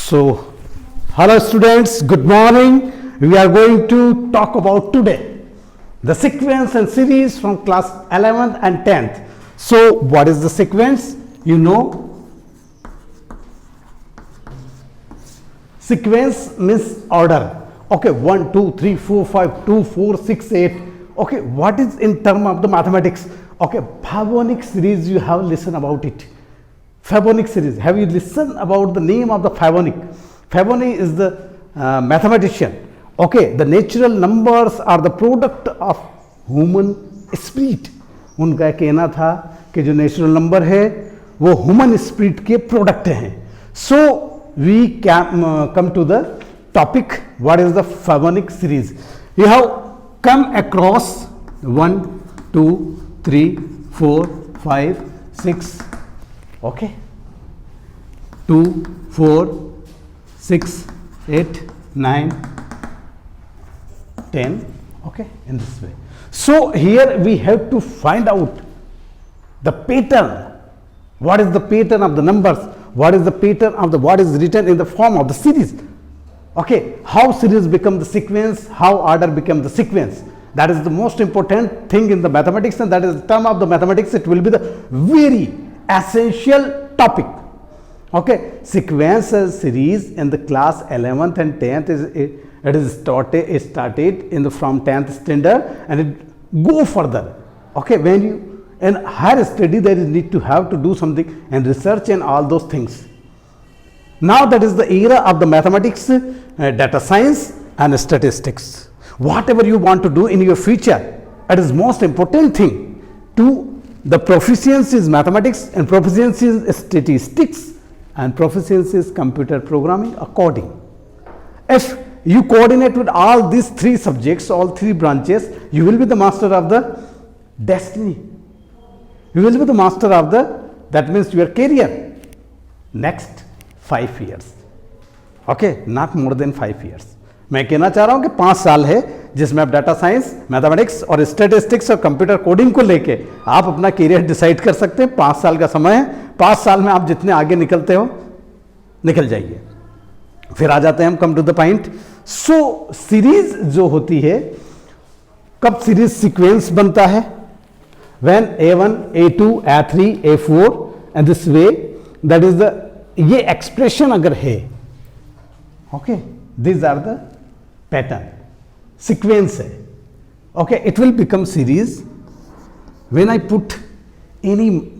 So, hello students, good morning. We are going to talk about today the sequence and series from class 11th and 10th. So, what is the sequence? You know, sequence means order. Okay, 1, 2, 3, 4, 5, 2, 4, 6, 8. Okay, what is in term of the mathematics? Okay, Fibonacci series, you have listened about it. Fibonacci series, have you listened about the name of the Fibonacci? Fibonacci is the mathematician. Okay, the natural numbers are the product of human spirit. उनका कहना था कि जो natural number है वो human spirit के product हैं. So we come to the topic, what is the Fibonacci series? You have come across 1, 2, 3, 4, 5, 6, okay, 2, 4, 6, 8, 9, 10, okay, in this way. So here we have to find out the pattern. What is the pattern of the numbers? What is the pattern of the what is written in the form of the series? Okay, how series become the sequence, how order become the sequence. That is the most important thing in the mathematics, and that is the term of the mathematics. It will be the very essential topic. Okay, sequence series in the class 11th and 10th is started in the from 10th standard, and it go further. Okay, when you in higher study there is need to have to do something and research and all those things. Now that is the era of the mathematics, data science and statistics. Whatever you want to do in your future, it is most important thing to the proficiency is mathematics and proficiency is statistics and proficiency is computer programming or coding. If you coordinate with all these three subjects, all three branches, you will be the master of the destiny. You will be the master of the, that means your career, next 5 years. Okay, not more than 5 years. मैं कहना चाह रहा हूं कि 5 साल है जिसमें आप डाटा साइंस, मैथमेटिक्स और स्टैटिस्टिक्स और कंप्यूटर कोडिंग को लेके आप अपना करियर डिसाइड कर सकते हैं. 5 साल का समय है. 5 साल में आप जितने आगे निकलते हो निकल जाइए. फिर आ जाते हैं हम come to the point. So series जो होती है, कब सीरीज सीक्वेंस बनता है? When A1, A2, A3, A4 and this way, that is the, ये एक्सप्रेशन अगर है, okay, these are the pattern, sequence है. Okay, it will become series when I put any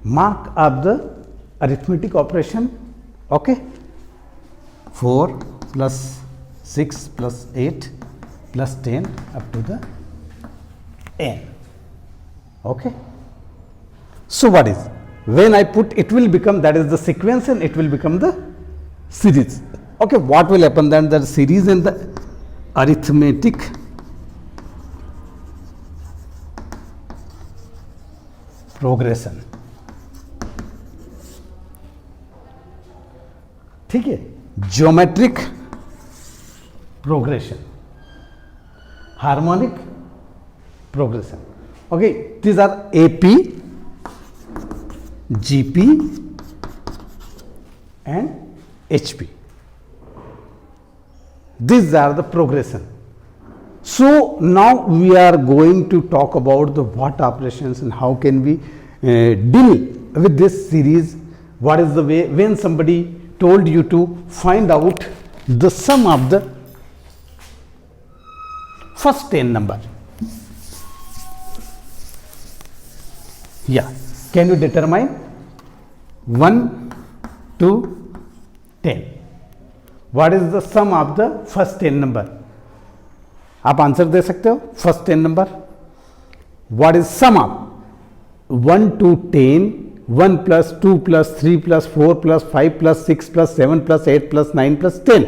mark of the arithmetic operation. Okay, 4 plus 6 plus 8 plus 10 up to the n. Okay, so what is, when I put, it will become, that is the sequence, and it will become the series. Okay, what will happen then? The series and the arithmetic progression. ठीक है, geometric progression, harmonic progression. Okay, these are AP, GP and HP. These are the progression. So now we are going to talk about the what operations and how can we deal with this series. What is the way when somebody told you to find out the sum of the first 10 number. Yeah, can you determine 1 to 10? What is the sum of the first 10 number? आप answer दे सकते हो. First 10 number, what is sum of 1 to 10, 1 plus 2 plus 3 plus 4 plus 5 plus 6 plus 7 plus 8 plus 9 plus 10.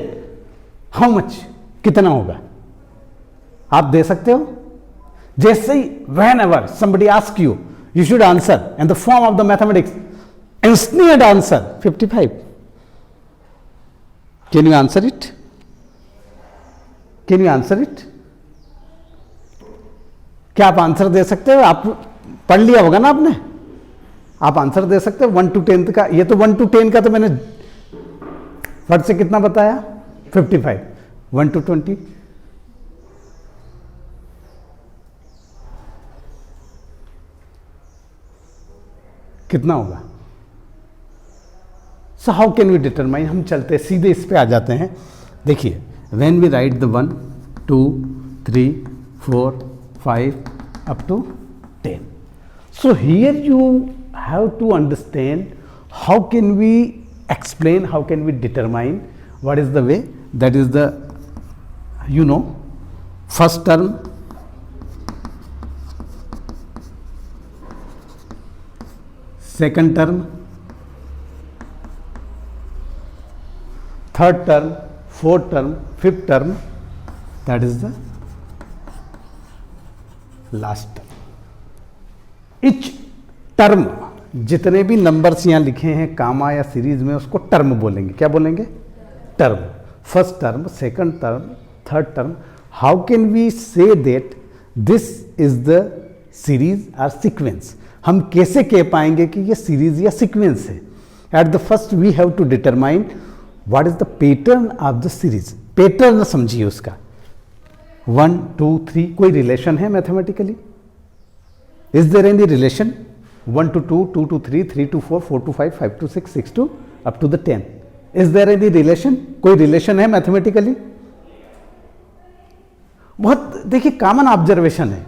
How much? कितना होगा? आप दे सकते हो. जैसे ही whenever somebody asks you, you should answer in the form of the mathematics. Instant answer 55. Can you answer it? Can you answer it? क्या आप answer दे सकते हो? आप पढ़ लिया होगा ना आपने. आप आंसर दे सकते हो 1 to 10 का. ये तो 1 to 10 का तो मैंने फट से कितना बताया 55, 1 to 20, कितना होगा? So how can we determine? हम चलते सीधे इस पे आ जाते हैं। देखिए, when we write the 1 2 3 4 5 up to 10, so here you have to understand how can we explain, how can we determine, what is the way, that is the, you know, first term, second term, third term, fourth term, fifth term, that is the last term. Each term, जितने भी numbers यहाँ लिखे हैं कामा या series में, उसको term बोलेंगे। क्या बोलेंगे? Term. First term, second term, third term. How can we say that this is the series और सीक्वेंस? हम कैसे कह पाएंगे कि ये सीरीज या सीक्वेंस है? At the first we have to determine what is the pattern of the series. Pattern समझिए उसका। 1 2 3 कोई रिलेशन है mathematically? Is there any relation? 1 to 2, 2 to 3, 3 to 4, 4 to 5, 5 to 6, 6 to up to the 10. Is there any relation? कोई relation है mathematically? बहुत देखिए common observation है।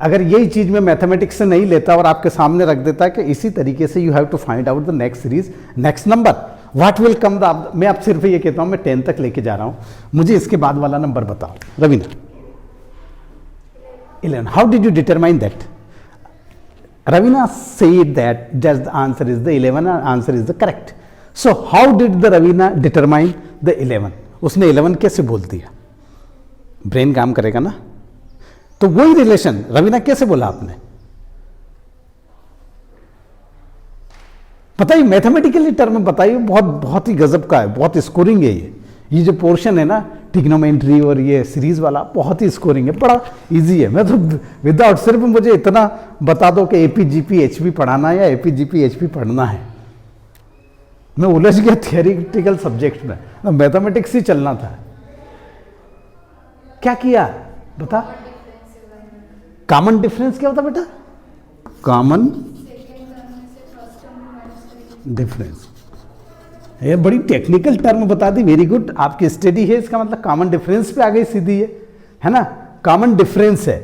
अगर यही चीज मैं मैथमेटिक्स से नहीं लेता और आपके सामने रख देता कि इसी तरीके से you have to find out the next series, next number, what will come the, मैं अब सिर्फ ये कहता हूं मैं 10 तक लेके जा रहा हूं, मुझे इसके बाद वाला नंबर बताओ। Raveena 11, how did you determine that? Ravina said that just the answer is the 11 and answer is the correct. So how did the Ravina determine the 11? उसने 11 कैसे बोल दिया? ब्रेन काम करेगा ना, तो वही रिलेशन रवीना कैसे बोला आपने? बताइए, मैथमेटिकली टर्म बताइए। बहुत ही गजब का है, बहुत स्कोरिंग है ये जो पोर्शन है ना ट्रिग्नोमेट्री और ये सीरीज वाला, बहुत ही स्कोरिंग है, बड़ा इजी है। मैं तो विदाउट, सिर्फ मुझे इतना बता दो कि एपी जीपी एचपी पढ़ाना है या एपी जीपी एचपी पढ़ना है, मैं उलझ गया थियोरिटिकल सब्जेक्ट में, मैथमेटिक्स ही चलना था। क्या किया बता? कॉमन डिफरेंस क्या होता बेटा? कॉमन डिफरेंस, ये बड़ी टेक्निकल टर्म बता दी, वेरी गुड, आपकी स्टडी है, इसका मतलब कॉमन डिफरेंस पे आ गई सीधी है ना? कॉमन डिफरेंस है,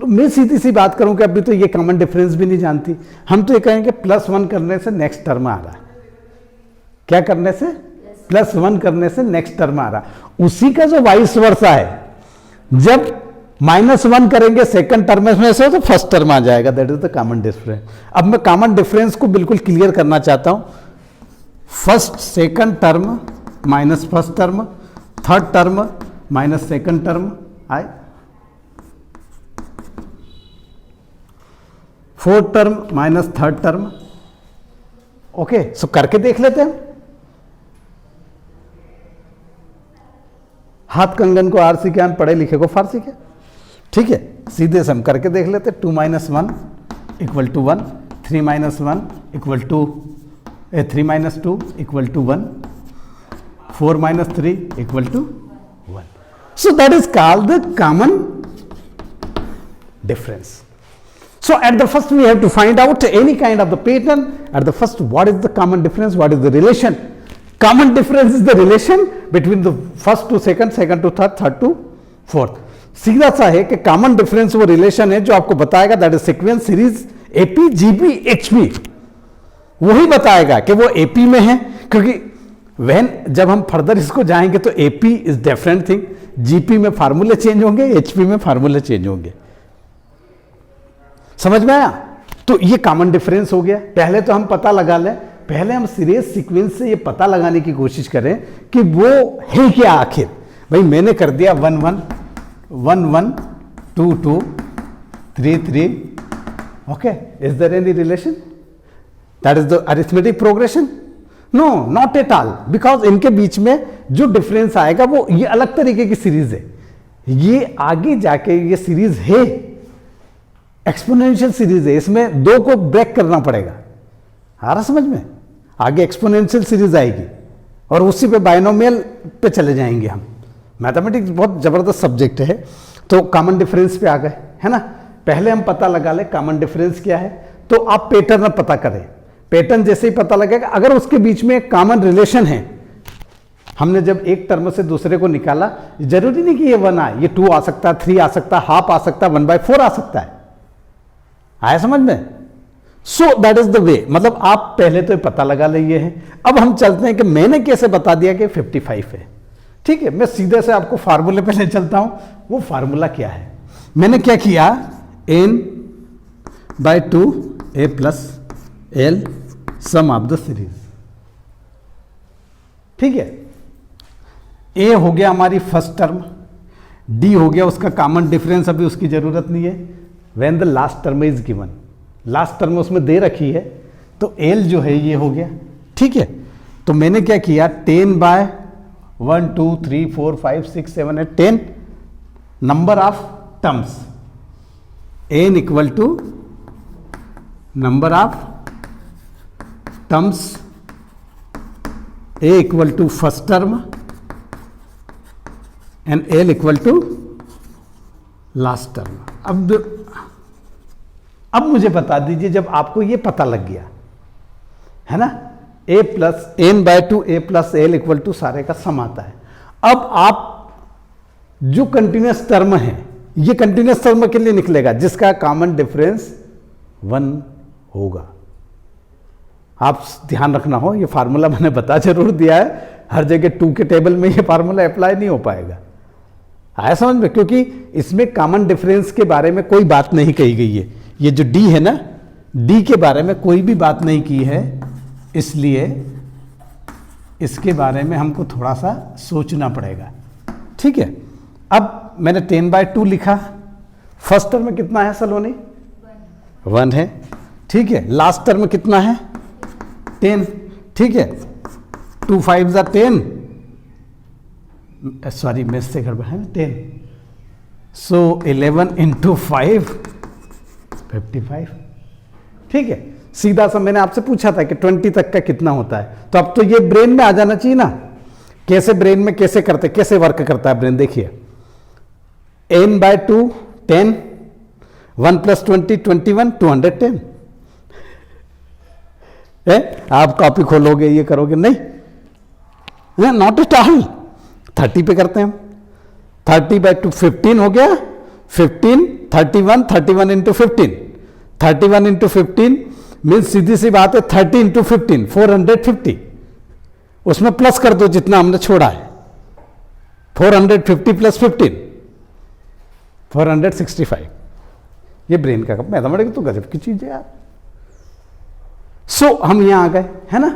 तो मैं सीधी सी बात करूं कि अभी तो ये कॉमन डिफरेंस भी नहीं जानती, हम तो ये कहेंगे +1 करने से नेक्स्ट टर्म आ रहा है। क्या करने से? +1 करने से नेक्स्ट टर्म आ रहा है। उसी का जो वाइस वर्सा है, जब -1 करेंगे सेकंड टर्म में से तो फर्स्ट टर्म आ जाएगा, that is the common difference. अब मैं कॉमन डिफरेंस को बिल्कुल क्लियर करना चाहता हूं। First second term minus first term, third term minus second term आए, fourth term minus third term. Okay, so करके देख लेते हैं। हाथ कंगन को आरसी के, पढ़े लिखे को फारसी के, ठीक है, सीधे से हम करके देख लेते। 2 - 1 = 1, 3 - 1 = 3 - 2 = 1, 4 - 3 = 1. So that is called the common difference. So at the first we have to find out any kind of the pattern. At the first, what is the common difference? What is the relation? Common difference is the relation between the first to second, second to third, third to fourth. सीधा सा है कि common difference वो relation है जो आपको बताएगा, that is sequence, series, AP, GP, HP, वही बताएगा कि वो एपी में है, क्योंकि व्हेन जब हम फर्दर इसको जाएंगे तो AP is different thing, GP में फार्मूले चेंज होंगे, एचपी में फार्मूले चेंज होंगे। समझ में आया? तो ये कॉमन डिफरेंस हो गया। पहले तो हम पता लगा लें, पहले हम सीरीज सीक्वेंस से ये पता लगाने की कोशिश करें कि वो है क्या आखिर। भाई मैंने कर दिया 1 1 1 1 2 2 3 3, okay, is there any relation? That is the arithmetic progression? No, not at all, because इनके बीच में जो डिफरेंस आएगा वो ये अलग तरीके की सीरीज है, ये आगे जाके ये सीरीज है एक्सपोनेंशियल सीरीज है, इसमें दो को ब्रेक करना पड़ेगा। आ रहा समझ में? आगे एक्सपोनेंशियल सीरीज आएगी, और उसी पे बाइनोमियल पे चले जाएंगे हम। मैथमेटिक्स बहुत ज़बरदस्त सब्जेक्ट है। तो कॉमन डिफरेंस पे आ गए, है ना। पहले हम पता लगा ले कॉमन डिफरेंस क्या है, तो आप पैटर्न पता करें। पैटर्न जैसे ही पता लगेगा, अगर उसके बीच में एक कॉमन रिलेशन है, हमने जब एक टर्म से दूसरे को निकाला, जरूरी नहीं कि ये 1 आए, ये 2 आ सकता है, 3 आ सकता है, हाफ आ सकता है, 1/4 आ सकता है। आया समझ में? So that is the way, मतलब आप पहले तो पता लगा लिए हैं। अब हम चलते हैं कि मैंने कैसे बता दिया कि 55 है। ठीक है, मैं सीधे से आपको फार्मूले पे ले चलता हूं। वो फार्मूला क्या है? मैंने क्या किया, n/2 a + l sum of the series. ठीक है, a हो गया हमारी फर्स्ट टर्म, d हो गया उसका कॉमन डिफरेंस, अभी उसकी जरूरत नहीं है। When the last term is given, last term उसमें दे रखी है, तो l जो है ये हो गया। ठीक है, तो मैंने क्या किया, 10/1 2 3 4 5 6 7 8 10 number of terms, n equal to number of terms, a equal to first term and l equal to last term. अब मुझे बता दीजिए, जब आपको ये पता लग गया है ना, a + n/2 a + l equal to सारे का सम आता है। अब आप जो कंटिन्यूस टर्म है, ये कंटिन्यूस टर्म के लिए निकलेगा जिसका कॉमन डिफरेंस 1 होगा। आप ध्यान रखना हो, ये फार्मूला मैंने बता जरूर दिया है, हर जगह 2 के टेबल में ये फार्मूला अप्लाई नहीं हो पाएगा। आया समझ में? क्योंकि इसमें कॉमन डिफरेंस के बारे में कोई बात नहीं कही गई है। ये जो d है ना, d के बारे में कोई भी बात नहीं की है, इसलिए इसके बारे में हमको थोड़ा सा सोचना पड़ेगा। ठीक है, अब मैंने 10/2 लिखा, फर्स्ट टर्म में कितना है सलोनी? 1 है। ठीक है, लास्ट टर्म में कितना है? 10। ठीक है, 2 5 = 10, सॉरी मेरे से गड़बड़ है, 10, सो 11 × 5 55। ठीक है, सीधा सा मैंने आपसे पूछा था कि 20 तक का कितना होता है, तो अब तो ये ब्रेन में आ जाना चाहिए ना। कैसे ब्रेन में कैसे करते, कैसे वर्क करता है ब्रेन, देखिए। n/2 10, 1 + 20 21, 210 है। आप कॉपी खोलोगे, ये करोगे नहीं, नॉट एट ऑल। 30 पे करते हैं हम, 30/2 15 हो गया, 15 31 31 × 15, 31 × 15 मीन्स सीधी सी बात है 30 × 15 450। उसमें प्लस कर दो जितना हमने छोड़ा है, 450 + 15 465। ये ब्रेन का मैथमेटिक्स तो गजब की चीज है यार। सो हम यहां आ गए, है ना।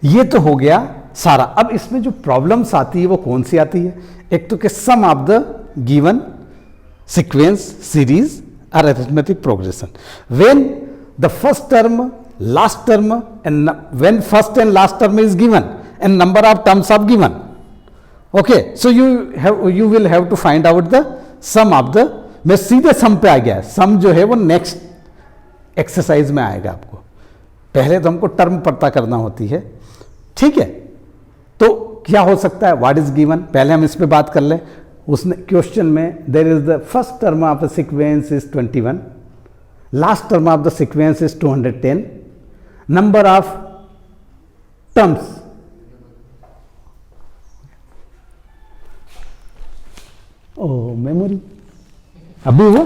ये तो हो गया सारा। अब इसमें जो प्रॉब्लम्स आती है वो कौन सी आती है? एक तो कि sum of the given sequence, series और arithmetic progression when the first term, last term and when first and last term is given and number of terms of given. Okay, so you will have to find out the sum of the, मैं सीधे सम पे आ गया। सम जो है वो next exercise में आएगा आपको, पहले तो हमको टर्म पता करना होती है। ठीक है, तो क्या हो सकता है, व्हाट इज गिवन, पहले हम इस पे बात कर लें। उसने क्वेश्चन में there is the first term of the sequence is 21, last term of the sequence is 210, number of terms memory अभी हुआ